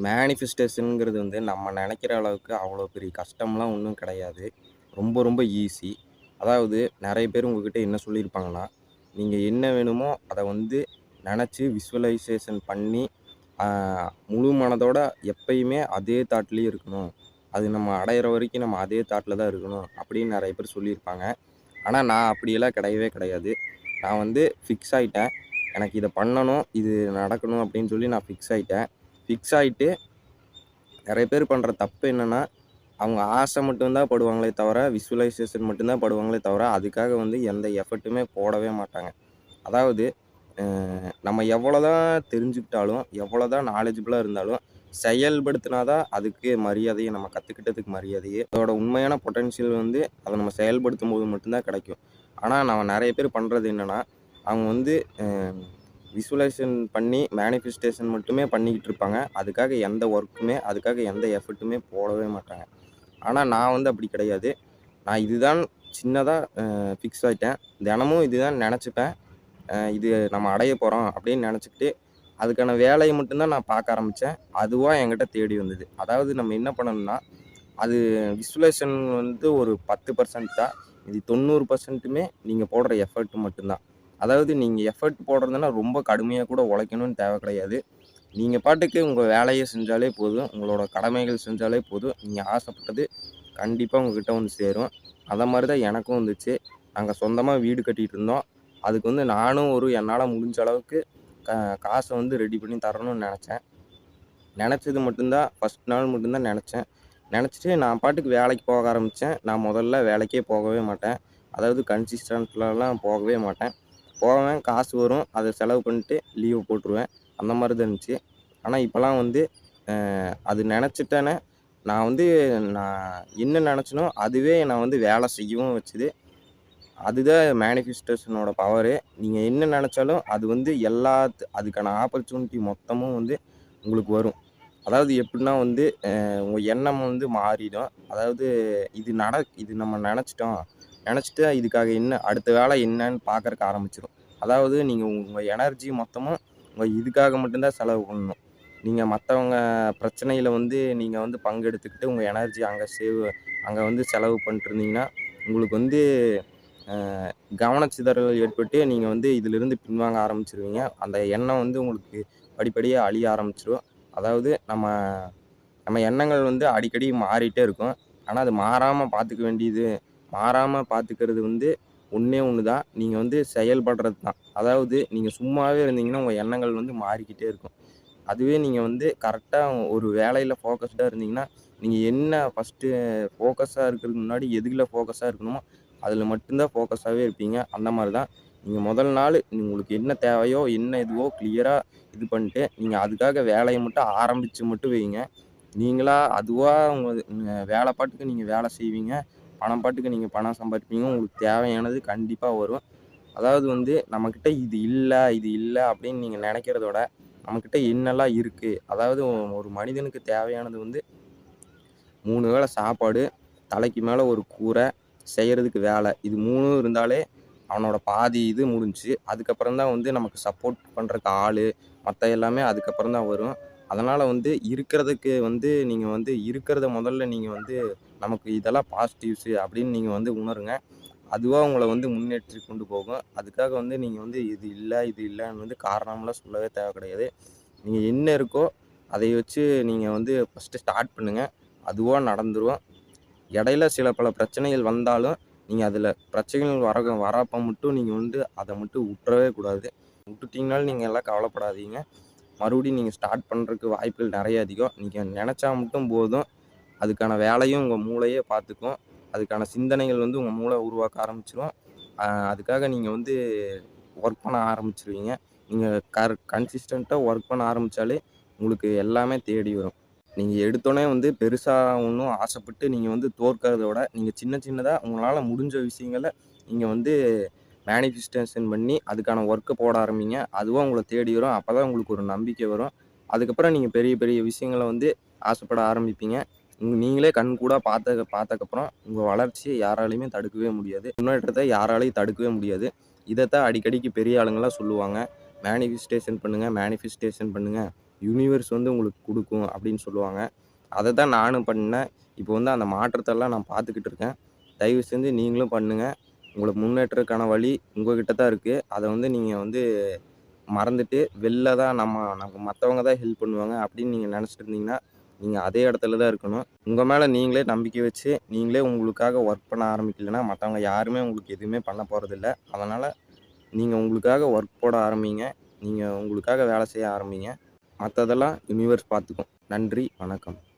மேனிஃபெஸ்டேஷனுங்கிறது வந்து நம்ம நினைக்கிற அளவுக்கு அவ்வளோ பெரிய கஷ்டம்லாம் ஒன்றும் கிடையாது. ரொம்ப ரொம்ப ஈஸி. அதாவது நெறைய பேர் உங்ககிட்ட என்ன சொல்லியிருப்பாங்கன்னா, நீங்க என்ன வேணுமோ அத வந்து நெனச்சு விசுவலைசேஷன் பண்ணி, ஆ முழு மனதோட எப்பயுமே அதே தாட்லயே இருக்கணும். அது நம்ம அடையிற வரைக்கும் நம்ம அதே தாட்ல தான் இருக்கணும். அப்படின்னு நெறைய பேர் சொல்லியிருப்பாங்க. ஆனா நான் அப்படியெல்லாம் கிடையவே கிடையாது. நான் வந்து ஃபிக்ஸ் ஆயிட்டேன். எனக்கு இத பண்ணணும், இது நடக்கணும் அப்படின்னு சொல்லி நான் ஃபிக்ஸ் ஆயிட்டேன். ஃபிக்ஸ் ஆயிட்டு நெறைய பேர் பண்ற தப்பு என்னன்னா, அவங்க ஆசை மட்டும் தான் படுவாங்களே தவிர, விசுவலைசேஷன் மட்டும் தான் படுவாங்களே தவிர, அதுக்காக வந்து எந்த எஃபர்ட்டுமே போடவே மாட்டாங்க. அதாவது அ நம்ம எவ்வளோதான் தெரிஞ்சுக்கிட்டாலும், எவ்வளோதான் நாலேட்ஜபிளா இருந்தாலும், செயல்படுத்தினா தான் அதுக்கு மரியாதையே, நம்ம கத்துக்கிட்டதுக்கு மரியாதையே. அதோட உண்மையான பொட்டன்ஷியல் வந்து அத நம்ம செயல்படுத்தும்போது மட்டும் தான் கிடைக்கும். ஆனா, நம்ம நெறைய பேர் பண்றது என்னன்னா, அவங்க வந்து அ விசுவலைசேஷன் பண்ணி மேனிஃபெஸ்டேஷன் மட்டுமே பண்ணிக்கிட்டு இருப்பாங்க. அதுக்காக எந்த ஒர்க்குமே, அதுக்காக எந்த எஃபர்ட்டுமே போடவே மாட்டாங்க. ஆனா நான் வந்து அப்படி கிடையாது. நான் இதுதான் சின்னதா ஃபிக்ஸ் ஆயிட்டேன். தினமும் இதுதான் நெனச்சுப்பேன். இது நம்ம அடைய போறோம் அப்படின்னு நெனச்சுக்கிட்டு, அதுக்கான வேலைய மட்டும் தான் நான் பார்க்க ஆரம்பிச்சேன். அதுவா என்கிட்ட தேடி வந்தது. அதாவது நம்ம என்ன பண்ணணும்னா, அது விசுவலைசேஷன் வந்து ஒரு 10% தான். இது 90%மே நீங்க போடுற எஃபர்ட் மட்டும் தான். அதாவது நீங்க எஃபர்ட் போடுறதுன்னா ரொம்ப கடுமையா கூட உழைக்கணும்னு தேவை கிடையாது. நீங்க பாட்டுக்கு உங்க வேலைய செஞ்சாலே போதும். உங்களோட கடமைகள் செஞ்சாலே போதும். நீங்க ஆசைப்பட்டது கண்டிப்பா உங்ககிட்ட வந்து சேரும். அத மாரி தான் எனக்கும் வந்துச்சு. நாங்க சொந்தமா வீடு கட்டிட்டு இருந்தோம். அதுக்கு வந்து நானும் என்னால முடிஞ்ச அளவுக்கு க காச வந்து ரெடி பண்ணி தரணும்னு நெனச்சேன். நெனச்சது மட்டும் தான் ஃபர்ஸ்ட் நாள் மட்டும் தான் நெனச்சேன். நெனச்சுட்டு நான் பாட்டுக்கு வேலைக்கு போக ஆரம்பிச்சேன். நான் முதல்ல வேலைக்கே போகவே மாட்டேன். அதாவது கன்சிஸ்டன்ட்லலாம் போகவே மாட்டேன். போவேன், காசு வரும். அத செலவு பண்ணிட்டு லீவ் போட்டுருவேன். அந்த மாரி தான் இருந்துச்சு. ஆனா இப்பலாம் வந்து அது நெனச்சுட்டேனே, நான் வந்து நான் என்ன நெனச்சேனோ, அதுவே நான் வந்து வேலை செய்யவும் வச்சுது. அதுதான் மேனிஃபெஸ்டேஷனோட பவரு. நீங்க என்ன நெனச்சாலும், அது வந்து அதுக்கான ஆப்பர்ச்சுனிட்டி மொத்தமும் வந்து உங்களுக்கு வரும். அதாவது எப்டின்னா வந்து, உங்க எண்ணம் வந்து மாறிடும். அதாவது இது நம்ம நெனச்சுட்டோம். நெனச்சுட்டு இதுக்காக என்ன அடுத்த வேலை என்னன்னு பார்க்கறக்கு ஆரம்பிச்சுரும். அதாவது நீங்க உங்க எனர்ஜி மொத்தமும் உங்க இதுக்காக மட்டும் தான் செலவு பண்ணணும். நீங்க மத்தவங்க பிரச்சனையில வந்து நீங்க வந்து பங்கெடுத்துக்கிட்டு உங்க எனர்ஜி அங்க வந்து செலவு பண்ணிட்டுருந்தீங்கன்னா, உங்களுக்கு வந்து அ கவனச்சிதறல் ஏற்பட்டு நீங்க வந்து இதிலிருந்து பின்வாங்க ஆரம்பிச்சுருவீங்க. அந்த எண்ணம் வந்து உங்களுக்கு படிப்படியா அழிய ஆரம்பிச்சுரும். அதாவது நம்ம நம்ம எண்ணங்கள் வந்து அடிக்கடி மாறிட்டே இருக்கும். ஆனா, அது மாறாம பார்த்துக்கிறது வந்து ஒண்ணே ஒண்ணு தான். நீங்க வந்து செயல்படுறது தான். அதாவது நீங்க சும்மாவே இருந்தீங்கன்னா, உங்க எண்ணங்கள் வந்து மாறிக்கிட்டே இருக்கும். அதுவே நீங்க வந்து கரெக்ட்டா ஒரு வேலையில ஃபோக்கஸ்டா இருந்தீங்கன்னா, நீங்க என்ன ஃபர்ஸ்ட்டு ஃபோக்கஸா இருக்கிறதுக்கு முன்னாடி எதுல ஃபோக்கஸா இருக்கணுமோ, அதில மட்டும் தான் ஃபோக்கஸாவே இருப்பீங்க. அந்த மாரி தான். நீங்க முதல் நாளு உங்களுக்கு என்ன தேவையோ, என்ன இதுவோ கிளியரா இது பண்ணிட்டு, நீங்க அதுக்காக வேலைய மட்டும் ஆரம்பிச்சு மட்டும் வையுங்க. அதுவா உங்க வேல பாட்டுக்கு நீங்க வேலை செய்வீங்க. பணம் பாட்டுக்கு நீங்க பணம் சம்பாதிப்பீங்க. உங்களுக்கு தேவையானது கண்டிப்பா வரும். அதாவது வந்து நம்மகிட்ட இது இல்ல அப்படின்னு நீங்க நெனைக்கிறத விட, நம்மகிட்ட என்னலாம் இருக்கு? அதாவது ஒரு மனிதனுக்கு தேவையானது வந்து 3 வேள சாப்பாடு, தலைக்கு மேல ஒரு கூரை, செய்றதுக்கு வேலை. இது 3ம் இருந்தாலே அவனோட பாதி இது முடிஞ்சுச்சு. அதுக்கப்புறம் தான் வந்து நமக்கு சப்போர்ட் பண்றக்கு ஆளு, மத்த எல்லாமே அதுக்கப்புறம் தான் வரும். அதனால வந்து இருக்கிறதுக்கு வந்து நீங்க வந்து இருக்கிறத முதல்ல நீங்க வந்து நமக்கு இதெல்லாம் பாசிட்டிவ்ஸு அப்படின்னு நீங்க வந்து உணருங்க. அதுவா உங்கள வந்து முன்னேற்றி கொண்டு போகும். அதுக்காக வந்து நீங்க வந்து இது இல்லன்னு வந்து காரணம்லாம் சொல்லவே தேவை கிடையாது. நீங்க என்ன இருக்கோ, அதை வச்சு நீங்க வந்து ஃபர்ஸ்ட்டு ஸ்டார்ட் பண்ணுங்க. அதுவா நடந்துரும். இடையில சில பல பிரச்சனைகள் வந்தாலும், நீங்க அதில பிரச்சனைகள் வரப்ப மட்டும் நீங்க வந்து அத மட்டும் உட்றவே கூடாது. விட்டுட்டீங்கனாலும் நீங்க எல்லாம் கவலைப்படாதீங்க. மறுபடியும் நீங்க ஸ்டார்ட் பண்றதுக்கு வாய்ப்புகள் நெறைய அதிகம். நீங்க நெனச்சா மட்டும் போதும். அதுக்கான வேலையும் உங்க மூளையே பார்த்துக்கும். அதுக்கான சிந்தனைகள் வந்து உங்க மூளை உருவாக்க ஆரம்பிச்சுரும். அதுக்காக நீங்க வந்து ஒர்க் பண்ண ஆரம்பிச்சுருவீங்க. நீங்க கன்சிஸ்டன்ட்டா ஒர்க் பண்ண ஆரம்பிச்சாலே, உங்களுக்கு எல்லாமே தேடி வரும். நீங்க எடுத்தோனே வந்து பெருசா ஒண்ணும் ஆசைப்பட்டு நீங்க வந்து தோற்கறத விட, நீங்க சின்ன சின்னதா உங்களால முடிஞ்ச விஷயங்கள நீங்க வந்து மேனிஃபெஸ்டேஷன் பண்ணி, அதுக்கான ஒர்க்க போட ஆரம்பிங்க. அதுவா உங்கள தேடி வரும். அப்பதான் உங்களுக்கு ஒரு நம்பிக்கை வரும். அதுக்கப்புறம் நீங்க பெரிய பெரிய விஷயங்கள வந்து ஆசைப்பட ஆரம்பிப்பீங்க. நீங்களே கண்கூடா பார்த்ததுக்கப்புறம் உங்க வளர்ச்சிய யாராலயுமே தடுக்கவே முடியாது. முன்னேற்றத்த யாராலயும் தடுக்கவே முடியாது. இதத்தான் அடிக்கடிக்கு பெரிய ஆளுங்கலாம் சொல்லுவாங்க. மேனிஃபெஸ்டேஷன் பண்ணுங்க, மேனிஃபெஸ்டேஷன் பண்ணுங்க. யூனிவர்ஸ் வந்து உங்களுக்கு குடுக்கும் அப்படின்னு சொல்லுவாங்க. அத தான் நானும் பண்ணேன். இப்போ வந்து அந்த மாற்றத்தெல்லாம் நான் பார்த்துக்கிட்டு இருக்கேன். தயவு செஞ்சு நீங்களும் பண்ணுங்க. உங்கள முன்னேற்றதுக்கான வழி உங்ககிட்ட தான் இருக்கு. அத வந்து நீங்க வந்து மறந்துட்டு, வெளில தான் நமக்கு மத்தவங்க தான் ஹெல்ப் பண்ணுவாங்க அப்படின்னு நீங்க நெனச்சிட்டு இருந்தீங்கன்னா, நீங்க அதே இடத்துல தான் இருக்கணும். உங்க மேல நீங்களே நம்பிக்கை வச்சு, நீங்களே உங்களுக்காக ஒர்க் பண்ண ஆரம்பிக்கலன்னா, மத்தவங்க யாருமே உங்களுக்கு எதுவுமே பண்ண போறதில்ல. அதனால நீங்க உங்களுக்காக ஒர்க் போட ஆரம்பிங்க. நீங்க உங்களுக்காக வேலை செய்ய ஆரம்பிங்க. மத்ததெல்லாம் யுனிவர்ஸ் பார்த்துக்கும். நன்றி, வணக்கம்.